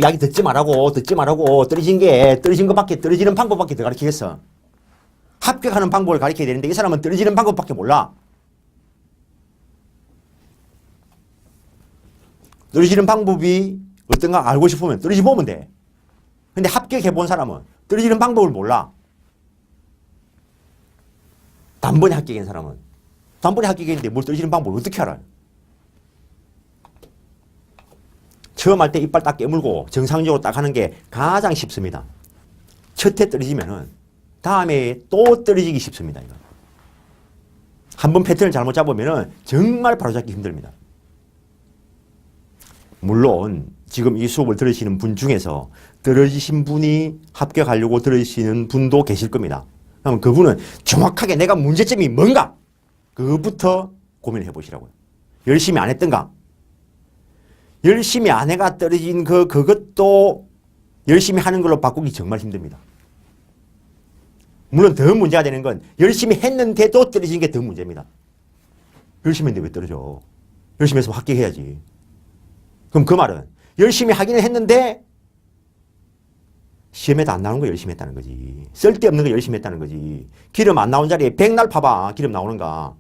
이야기 듣지 말라고 떨어지는 방법밖에 더 가르치겠어. 합격하는 방법을 가르쳐야 되는데 이 사람은 떨어지는 방법밖에 몰라. 떨어지는 방법이 어떤가 알고 싶으면 떨어지 보면 돼. 근데 합격해 본 사람은 떨어지는 방법을 몰라. 단번에 합격한 사람은 단번에 합격했는데 뭘 떨어지는 방법을 어떻게 알아요? 처음 할 때 이빨 딱 깨물고 정상적으로 딱 하는 게 가장 쉽습니다. 첫 해 떨어지면은 다음에 또 떨어지기 쉽습니다. 이거. 한번 패턴을 잘못 잡으면은 정말 바로잡기 힘듭니다. 물론 지금 이 수업을 들으시는 분 중에서 떨어지신 분이 합격하려고 들으시는 분도 계실 겁니다. 그럼 그분은 정확하게 내가 문제점이 뭔가 그것부터 고민을 해보시라고요. 열심히 안 했던가? 열심히 안 해가 떨어진 그것도 열심히 하는 걸로 바꾸기 정말 힘듭니다. 물론 더 문제가 되는 건 열심히 했는데도 떨어지는 게 더 문제입니다. 열심히 했는데 왜 떨어져? 열심히 해서 합격해야지. 그럼 그 말은 열심히 하기는 했는데 시험에도 안 나오는 거 열심히 했다는 거지. 쓸데없는 거 열심히 했다는 거지. 기름 안 나온 자리에 백날 파봐. 기름 나오는가.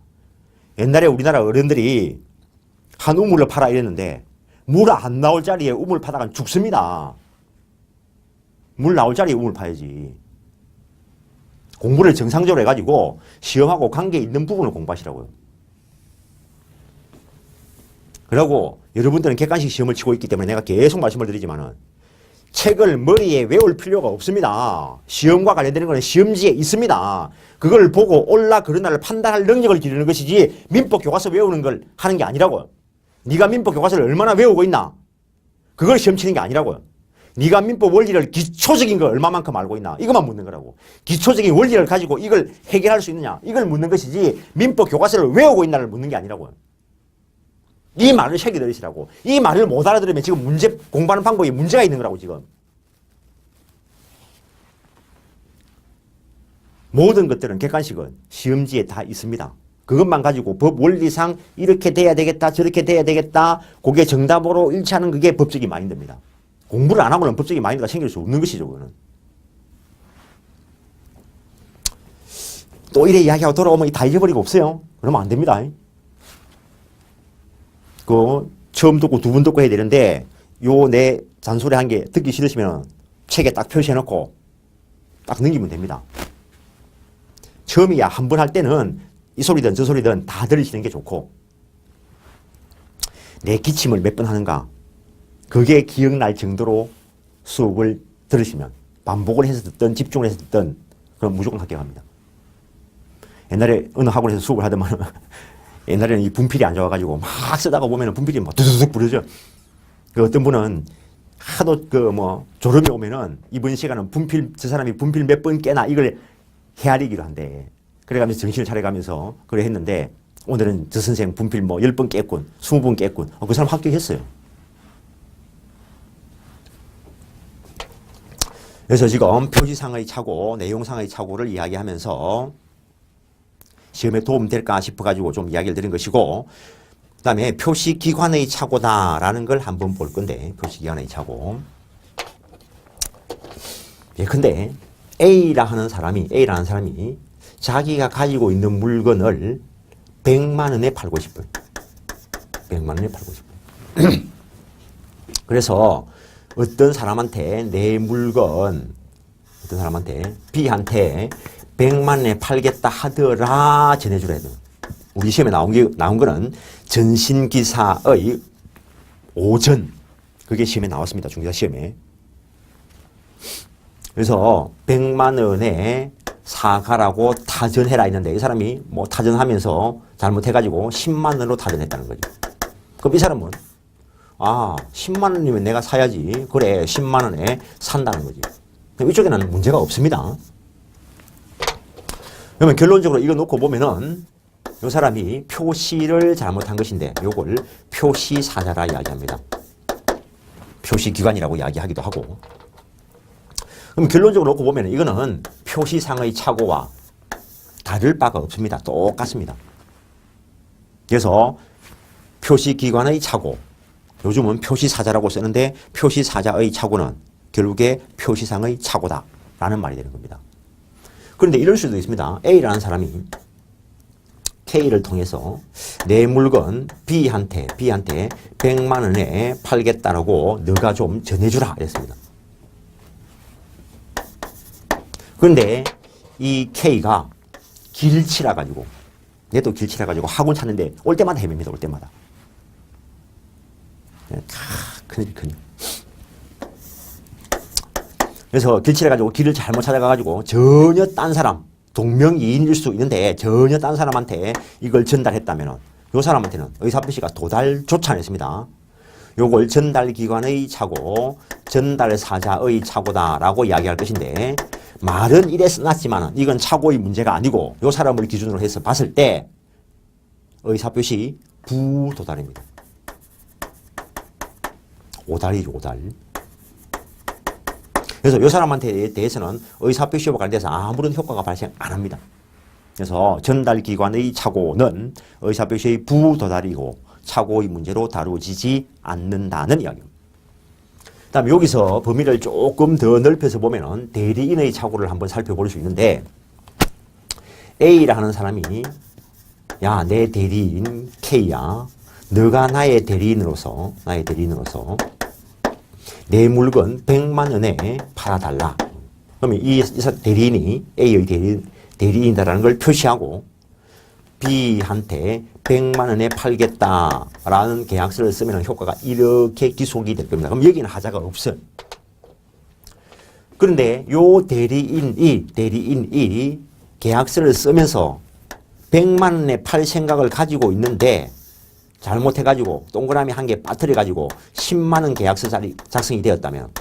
옛날에 우리나라 어른들이 한 우물을 팔아 이랬는데 물 안 나올 자리에 우물 파다가 죽습니다. 물 나올 자리에 우물 파야지. 공부를 정상적으로 해가지고 시험하고 관계 있는 부분을 공부하시라고요. 그리고 여러분들은 객관식 시험을 치고 있기 때문에 내가 계속 말씀을 드리지만은 책을 머리에 외울 필요가 없습니다. 시험과 관련되는 것은 시험지에 있습니다. 그걸 보고 옳나 그르나를 판단할 능력을 기르는 것이지 민법 교과서 외우는 걸 하는 게 아니라고요. 네가 민법 교과서를 얼마나 외우고 있나? 그걸 시험 치는 게 아니라고요. 네가 민법 원리를 기초적인 걸 얼마만큼 알고 있나? 이것만 묻는 거라고. 기초적인 원리를 가지고 이걸 해결할 수 있느냐? 이걸 묻는 것이지 민법 교과서를 외우고 있나를 묻는 게 아니라고요. 이 말을 새겨 들으시라고. 이 말을 못 알아들으면 지금 문제 공부하는 방법에 문제가 있는 거라고 지금. 모든 것들은 객관식은 시험지에 다 있습니다. 그것만 가지고 법 원리상 이렇게 돼야 되겠다 저렇게 돼야 되겠다 그게 정답으로 일치하는 그게 법적인 마인드입니다. 공부를 안 하고는 법적인 마인드가 생길 수 없는 것이죠. 그거는. 또 이래 이야기하고 돌아오면 다 잊어버리고 없어요. 그러면 안 됩니다. 처음 듣고 두 번 듣고 해야 되는데 요 내 잔소리 한 게 듣기 싫으시면 책에 딱 표시해놓고 딱 넘기면 됩니다. 처음이야 한 번 할 때는 이 소리든 저 소리든 다 들으시는 게 좋고 내 기침을 몇 번 하는가 그게 기억날 정도로 수업을 들으시면 반복을 해서 듣든 집중을 해서 듣든 그럼 무조건 합격합니다. 옛날에 어느 학원에서 수업을 하더만 옛날에는 이 분필이 안 좋아가지고 막 쓰다가 보면은 분필이 막 두두둑 부러져. 그 어떤 분은 하도 졸음이 오면은 이번 시간은 저 사람이 분필 몇 번 깨나 이걸 헤아리기로 한대. 그래가면서 정신을 차려가면서 그래 했는데 오늘은 저 선생 분필 10번 깼군, 20번 깼군. 그 사람 합격했어요. 그래서 지금 표지상의 착오, 내용상의 착오를 이야기하면서 시험에 도움될까 싶어가지고 좀 이야기를 드린 것이고 그 다음에 표시기관의 착오다라는 걸 한번 볼 건데 표시기관의 착오. 예컨대 A라는 사람이 자기가 가지고 있는 물건을 100만 원에 팔고 싶어요. 100만 원에 팔고 싶어요. 그래서 어떤 사람한테 내 물건, 어떤 사람한테 B한테 100만 원에 팔겠다 하더라 전해주라 해야 돼요. 우리 시험에 나온 거는 전신기사의 오전. 그게 시험에 나왔습니다. 중개사 시험에. 그래서 100만 원에 사가라고 타전해라 했는데 이 사람이 뭐 타전하면서 잘못해가지고 10만 원으로 타전했다는 거죠. 그럼 이 사람은 10만 원이면 내가 사야지. 그래 10만 원에 산다는 거지. 그럼 이쪽에는 문제가 없습니다. 그러면 결론적으로 이거 놓고 보면은 이 사람이 표시를 잘못한 것인데 요걸 표시사자라 이야기합니다. 표시기관이라고 이야기하기도 하고. 그럼 결론적으로 놓고 보면 이거는 표시상의 착오와 다를 바가 없습니다. 똑같습니다. 그래서 표시기관의 착오, 요즘은 표시사자라고 쓰는데 표시사자의 착오는 결국에 표시상의 착오다라는 말이 되는 겁니다. 그런데 이럴 수도 있습니다. A라는 사람이 K를 통해서 내 물건 B한테 100만 원에 팔겠다라고 너가 좀 전해주라 했습니다. 그런데 이 K가 길치라 가지고 얘도 길치라 가지고 학원 찾는데 올 때마다 헤맵니다. 올 때마다. 큰일. 그래서 길치라 가지고 길을 잘못 찾아가 가지고 전혀 딴 사람 동명이인일 수 있는데 전혀 딴 사람한테 이걸 전달했다면 이 사람한테는 의사표시가 도달조차 안 했습니다. 요걸 전달기관의 착오, 전달사자의 착오다라고 이야기할 것인데 말은 이래 써놨지만 이건 착오의 문제가 아니고 이 사람을 기준으로 해서 봤을 때 의사표시 부도달입니다. 오달이죠, 오달. 그래서 이 사람한테 대해서는 의사표시와 관련돼서 아무런 효과가 발생 안 합니다. 그래서 전달기관의 착오는 의사표시의 부도달이고 착오의 문제로 다루어지지 않는다는 이야기입니다. 다음 여기서 범위를 조금 더 넓혀서 보면은 대리인의 착오를 한번 살펴볼 수 있는데 A라 하는 사람이 야, 내 대리인 K야. 너가 나의 대리인으로서 내 물건 100만 원에 팔아달라. 그러면 이 대리인이 A의 대리인이라는 걸 표시하고 B한테 100만 원에 팔겠다라는 계약서를 쓰면 효과가 이렇게 기속이 될 겁니다. 그럼 여기는 하자가 없어요. 그런데 요 대리인이 계약서를 쓰면서 100만 원에 팔 생각을 가지고 있는데 잘못해가지고 동그라미 한 개 빠뜨려가지고 10만 원 계약서 작성이 되었다면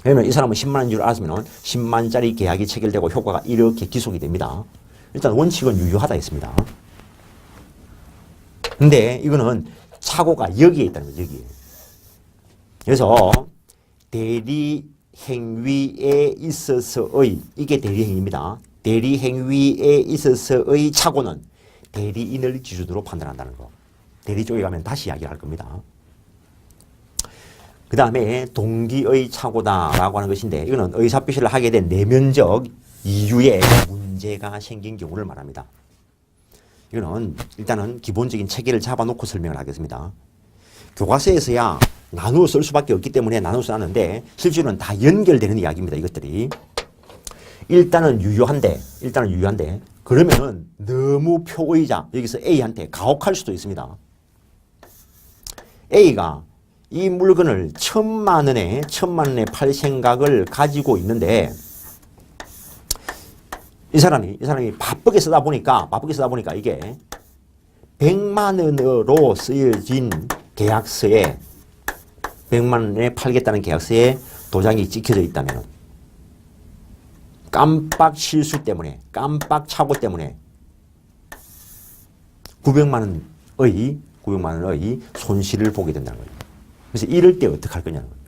그러면 이 사람은 10만 원인 줄 알았으면 10만짜리 계약이 체결되고 효과가 이렇게 기속이 됩니다. 일단 원칙은 유효하다 했습니다. 근데 이거는 착오가 여기에 있다는 거죠. 여기에. 그래서 대리 행위에 있어서의 이게 대리 행위입니다. 대리 행위에 있어서의 착오는 대리인을 기준으로 판단한다는 거. 대리 쪽에 가면 다시 이야기를 할 겁니다. 그 다음에 동기의 착오다라고 하는 것인데 이거는 의사표시를 하게 된 내면적 이유에 문제가 생긴 경우를 말합니다. 이거는 일단은 기본적인 체계를 잡아놓고 설명을 하겠습니다. 교과서에서야 나누어 쓸 수밖에 없기 때문에 나누어 쓰는데 실제로는 다 연결되는 이야기입니다. 이것들이. 일단은 유효한데 그러면은 너무 표의자 여기서 A한테 가혹할 수도 있습니다. A가 이 물건을 1000만 원에 팔 생각을 가지고 있는데 이 사람이 바쁘게 쓰다 보니까 이게 100만 원으로 쓰여진 계약서에 100만 원에 팔겠다는 계약서에 도장이 찍혀져 있다면 깜빡 실수 때문에 깜빡 착오 때문에 900만 원의 손실을 보게 된다는 거예요. 그래서 이럴 때 어떻게 할 거냐는 거예요.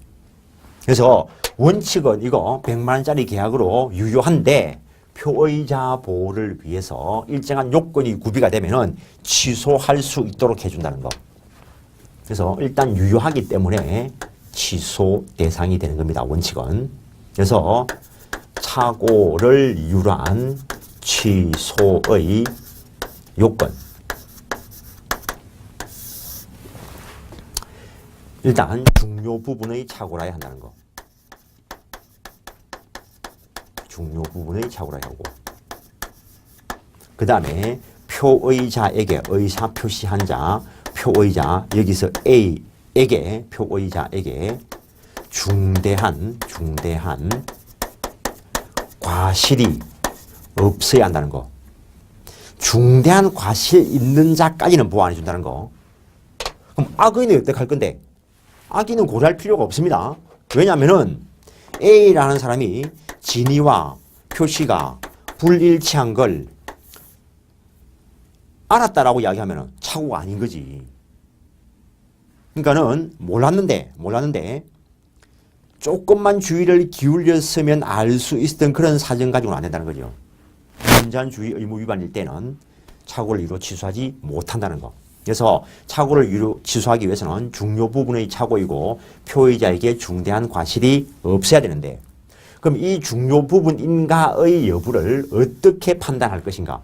그래서 원칙은 이거 100만 원짜리 계약으로 유효한데 표의자 보호를 위해서 일정한 요건이 구비가 되면은 취소할 수 있도록 해준다는 거. 그래서 일단 유효하기 때문에 취소 대상이 되는 겁니다. 원칙은. 그래서 착오를 이유로 한 취소의 요건. 일단 중요 부분의 착오라야 한다는 거. 중요 부분의 착오라야 하고. 그 다음에 표의자에게 의사 표시한 자, 표의자 여기서 A에게 표의자에게 중대한 과실이 없어야 한다는 거. 중대한 과실 있는 자까지는 보호 안 해준다는 거. 그럼 악의는 어떻게 할 건데? 악의는 고려할 필요가 없습니다. 왜냐하면은 A라는 사람이 진위와 표시가 불일치한 걸 알았다라고 이야기하면은 착오가 아닌 거지. 그러니까는 몰랐는데 조금만 주의를 기울였으면 알 수 있었던 그런 사정 가지고는 안 된다는 거죠. 문제한주의 의무 위반일 때는 착오를 이루 취소하지 못한다는 거. 그래서 착오를 이루 취소하기 위해서는 중요 부분의 착오이고 표의자에게 중대한 과실이 없어야 되는데, 그럼 이 중요 부분 인가의 여부를 어떻게 판단할 것인가?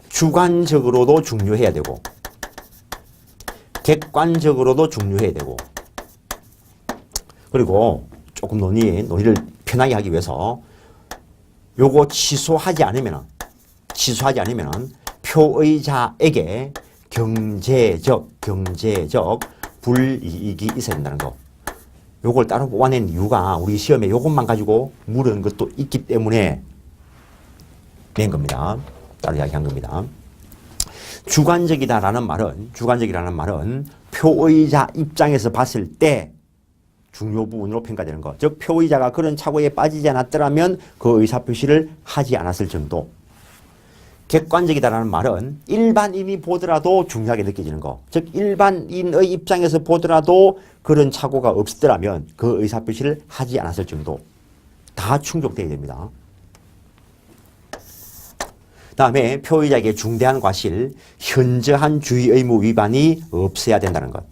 주관적으로도 중요해야 되고 객관적으로도 중요해야 되고, 그리고 조금 논의를 편하게 하기 위해서 요거 취소하지 않으면 표의자에게 경제적 불이익이 있어야 된다는 거. 요걸 따로 뽑아낸 이유가 우리 시험에 요것만 가지고 물은 것도 있기 때문에 낸 겁니다. 따로 이야기한 겁니다. 주관적이라는 말은 표의자 입장에서 봤을 때 중요 부분으로 평가되는 것. 즉 표의자가 그런 착오에 빠지지 않았더라면 그 의사표시를 하지 않았을 정도. 객관적이다라는 말은 일반인이 보더라도 중요하게 느껴지는 것. 즉 일반인의 입장에서 보더라도 그런 착오가 없더라면 그 의사표시를 하지 않았을 정도. 다 충족되어야 됩니다. 다음에 표의자에게 중대한 과실, 현저한 주의 의무 위반이 없어야 된다는 것.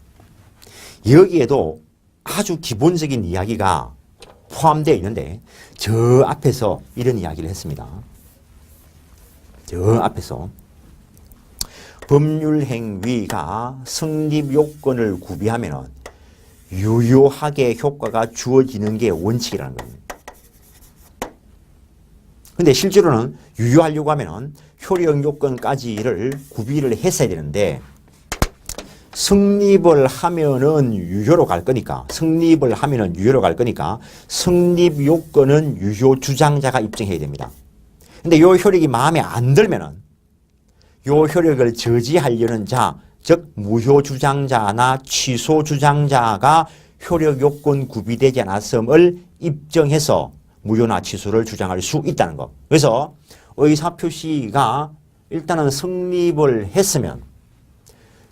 여기에도 아주 기본적인 이야기가 포함되어 있는데 저 앞에서 이런 이야기를 했습니다. 저 앞에서 법률 행위가 성립 요건을 구비하면 유효하게 효과가 주어지는 게 원칙이라는 겁니다. 근데 실제로는 유효하려고 하면 효력 요건까지를 구비를 했어야 되는데 성립을 하면은 유효로 갈 거니까 성립 요건은 유효 주장자가 입증해야 됩니다. 근데 요 효력이 마음에 안 들면은 요 효력을 저지하려는 자, 즉 무효 주장자나 취소 주장자가 효력 요건 구비되지 않았음을 입증해서 무효나 취소를 주장할 수 있다는 것. 그래서 의사표시가 일단은 성립을 했으면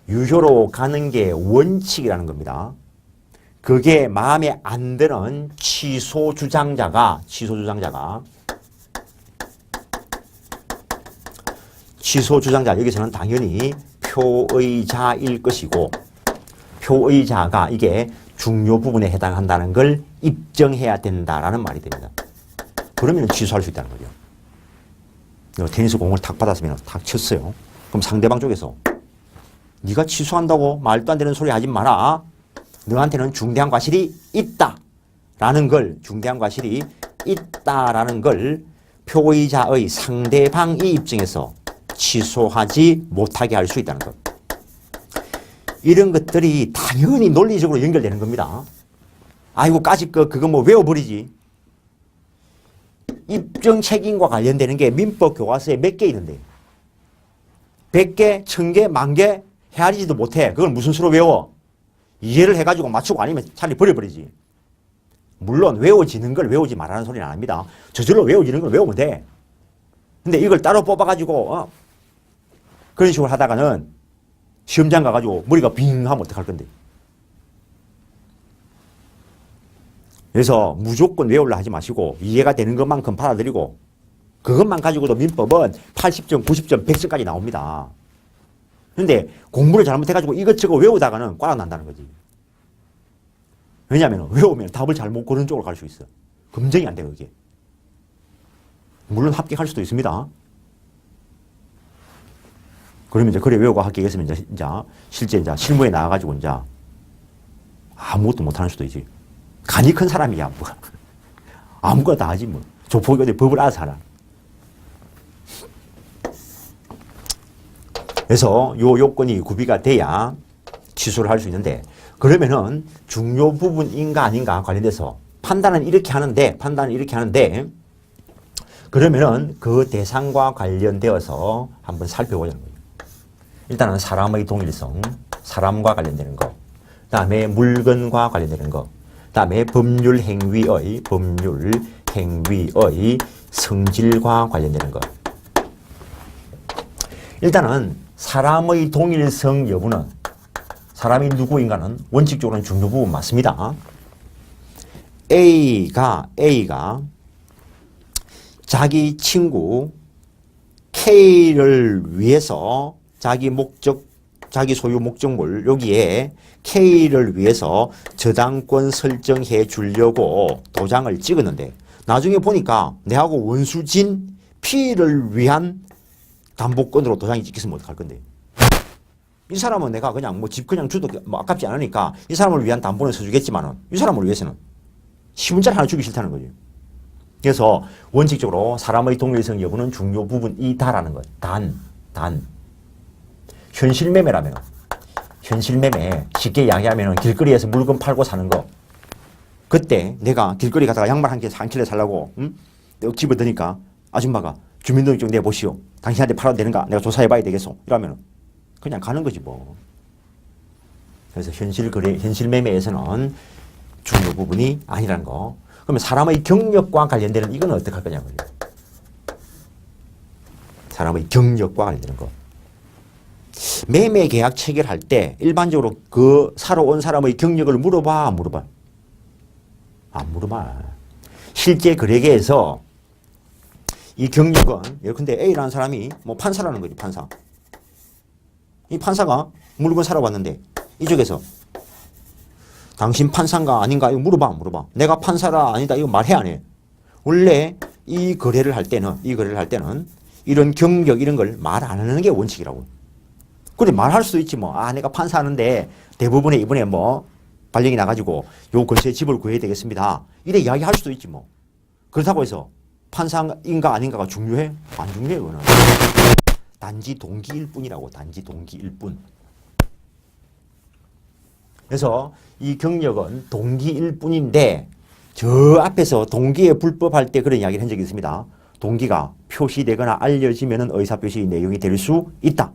유효로 가는 게 원칙이라는 겁니다. 그게 마음에 안 드는 취소 주장자가 여기서는 당연히 표의자일 것이고 표의자가 이게 중요 부분에 해당한다는 걸 입증해야 된다라는 말이 됩니다. 그러면 취소할 수 있다는 거죠. 테니스 공을 탁 받았으면 탁 쳤어요. 그럼 상대방 쪽에서 네가 취소한다고 말도 안 되는 소리 하지 마라. 너한테는 중대한 과실이 있다라는 걸 표의자의 상대방이 입증해서 취소하지 못하게 할 수 있다는 것. 이런 것들이 당연히 논리적으로 연결되는 겁니다. 아이고 까짓 거 그거 뭐 외워버리지. 입증 책임과 관련되는 게 민법 교과서에 몇 개 있는데 100개, 1000개, 10,000개 헤아리지도 못해. 그걸 무슨 수로 외워? 이해를 해가지고 맞추고 아니면 차라리 버려버리지. 물론 외워지는 걸 외우지 말라는 소리는 안 합니다. 저절로 외워지는 걸 외우면 돼. 근데 이걸 따로 뽑아가지고 그런 식으로 하다가는 시험장 가가지고 머리가 빙 하면 어떡할 건데. 그래서 무조건 외우려 하지 마시고 이해가 되는 것만큼 받아들이고 그것만 가지고도 민법은 80점, 90점, 100점까지 나옵니다. 근데 공부를 잘못해가지고 이것저것 외우다가는 꽈락 난다는 거지. 왜냐하면 외우면 답을 잘못 고르는 쪽으로 갈 수 있어. 검증이 안 돼, 그게. 물론 합격할 수도 있습니다. 그러면 이제 그래 외우고 합격했으면 이제 실제 이제 실무에 나와가지고 이제 아무것도 못하는 수도 있지. 간이 큰 사람이야, 뭐. 아무거나 다 하지, 뭐. 조폭이 어디 법을 알아서 하나. 그래서 요 요건이 구비가 돼야 취소를 할 수 있는데, 그러면은 중요 부분인가 아닌가 관련돼서 판단은 이렇게 하는데, 그러면은 그 대상과 관련되어서 한번 살펴보자는 거예요. 일단은 사람의 동일성, 사람과 관련되는 거. 그 다음에 물건과 관련되는 거. 그 다음에 법률 행위의 성질과 관련되는 거. 일단은 사람의 동일성 여부는 사람이 누구인가는 원칙적으로는 중요 부분 맞습니다. A가 자기 친구 K를 위해서 자기 소유 목적물 여기에 K를 위해서 저당권 설정해 주려고 도장을 찍었는데 나중에 보니까 내하고 원수진 P를 위한 담보권으로 도장이 찍혔으면 어떡할 건데. 이 사람은 내가 그냥 뭐 집 그냥 줘도 뭐 아깝지 않으니까 이 사람을 위한 담보는 서주겠지만은 이 사람을 위해서는 10원짜리 하나 주기 싫다는 거죠. 그래서 원칙적으로 사람의 동일성 여부는 중요 부분이다라는 것. 단. 현실매매라면 현실매매 쉽게 이야기하면 길거리에서 물건 팔고 사는 거. 그때 내가 길거리 가다가 양말 한 킬로 살라고 집어 드니까 아줌마가 주민등록증 내보시오. 당신한테 팔아도 되는가? 내가 조사해봐야 되겠소. 이러면 그냥 가는 거지 뭐. 그래서 현실매매에서는 중요 부분이 아니라는 거. 그러면 사람의 경력과 관련되는 이건 어떻게 할 거냐고요. 사람의 경력과 관련되는 거. 매매 계약 체결할 때 일반적으로 그 사러 온 사람의 경력을 물어봐, 안 물어봐? 안 물어봐. 실제 거래계에서 이 경력은 예컨대 A라는 사람이 뭐 판사라는 거지, 판사. 이 판사가 물건 사러 왔는데 이쪽에서 당신 판사인가 아닌가 이거 물어봐, 안 물어봐? 내가 판사라 아니다 이거 말해 안 해? 원래 이 거래를 할 때는 이런 경력 이런 걸 말 안 하는 게 원칙이라고. 그래 말할 수도 있지 뭐. 아 내가 판사하는데 대부분에 이번에 뭐 발령이 나가지고 요 근처에 집을 구해야 되겠습니다. 이래 이야기할 수도 있지 뭐. 그렇다고 해서 판사인가 아닌가가 중요해? 안 중요해 그거는. 단지 동기일 뿐이라고. 단지 동기일 뿐. 그래서 이 경력은 동기일 뿐인데 저 앞에서 동기에 불법할 때 그런 이야기를 한 적이 있습니다. 동기가 표시되거나 알려지면 의사표시 내용이 될 수 있다.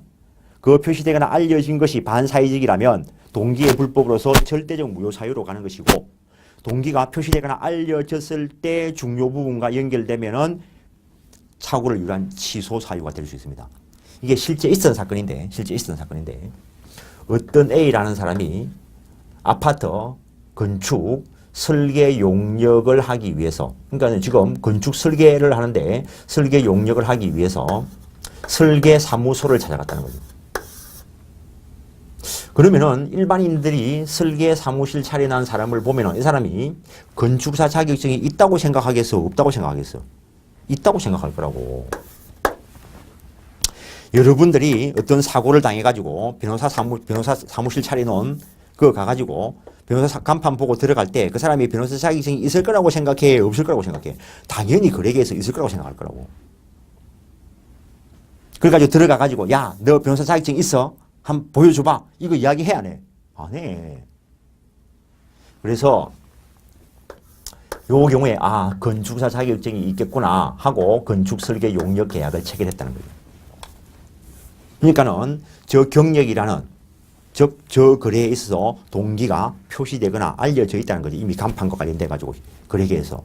그 표시되거나 알려진 것이 반사회적이라면 동기의 불법으로서 절대적 무효 사유로 가는 것이고 동기가 표시되거나 알려졌을 때 중요 부분과 연결되면은 착오를 유발한 취소 사유가 될 수 있습니다. 이게 실제 있었던 사건인데 어떤 A라는 사람이 아파트 건축 설계 용역을 하기 위해서 그러니까 지금 건축 설계를 하는데 설계 용역을 하기 위해서 설계 사무소를 찾아갔다는 거죠. 그러면은 일반인들이 설계 사무실 차려놓은 사람을 보면은 이 사람이 건축사 자격증이 있다고 생각하겠어? 없다고 생각하겠어? 있다고 생각할 거라고. 여러분들이 어떤 사고를 당해가지고 변호사 사무실 차려놓은 그거 가가지고 변호사 간판 보고 들어갈 때 그 사람이 변호사 자격증이 있을 거라고 생각해? 없을 거라고 생각해? 당연히 거래계에서 있을 거라고 생각할 거라고. 그래가지고 들어가가지고 야, 너 변호사 자격증 있어? 한번 보여줘봐. 이거 이야기해 안 해? 안 해. 그래서 요 경우에 아 건축사 자격증이 있겠구나 하고 건축 설계 용역 계약을 체결했다는 거예요. 그러니까는 저 경력이라는 즉 저 거래에 있어서 동기가 표시되거나 알려져 있다는 거지. 이미 간판과 관련돼 가지고 거래계에서.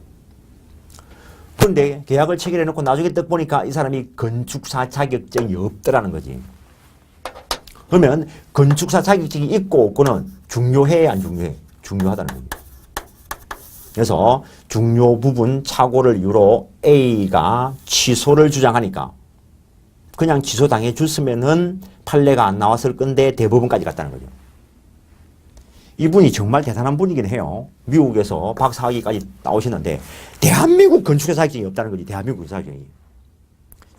그런데 계약을 체결해놓고 나중에 딱 보니까 이 사람이 건축사 자격증이 없더라는 거지. 그러면 건축사 자격증이 있고 없고는 중요해 안 중요해? 중요하다는 겁니다. 그래서 중요 부분 착오를 이유로 A가 취소를 주장하니까 그냥 취소당해 줬으면은 판례가 안 나왔을 건데 대법원까지 갔다는 거죠. 이분이 정말 대단한 분이긴 해요. 미국에서 박사학위까지 나오시는데 대한민국 건축사 자격증이 없다는 거지. 대한민국 자격증이.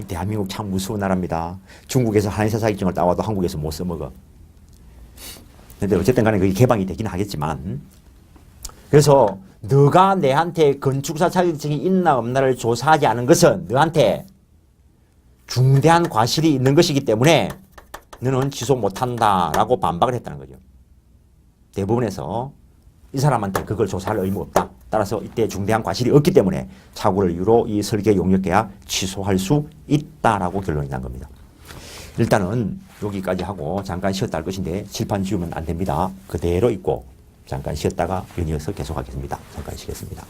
이 대한민국 참 무서운 나라입니다. 중국에서 한의사 자격증을 따와도 한국에서 못 써먹어. 근데 어쨌든 간에 그게 개방이 되긴 하겠지만, 그래서 너가 내한테 건축사 자격증이 있나 없나를 조사하지 않은 것은 너한테 중대한 과실이 있는 것이기 때문에 너는 취소 못한다라고 반박을 했다는 거죠. 대법원에서 이 사람한테 그걸 조사할 의무가 없다. 따라서 이때 중대한 과실이 없기 때문에 착오를 이유로 이 설계 용역 계약 취소할 수 있다라고 결론이 난 겁니다. 일단은 여기까지 하고 잠깐 쉬었다 할 것인데 칠판 지우면 안 됩니다. 그대로 있고 잠깐 쉬었다가 연이어서 계속하겠습니다. 잠깐 쉬겠습니다.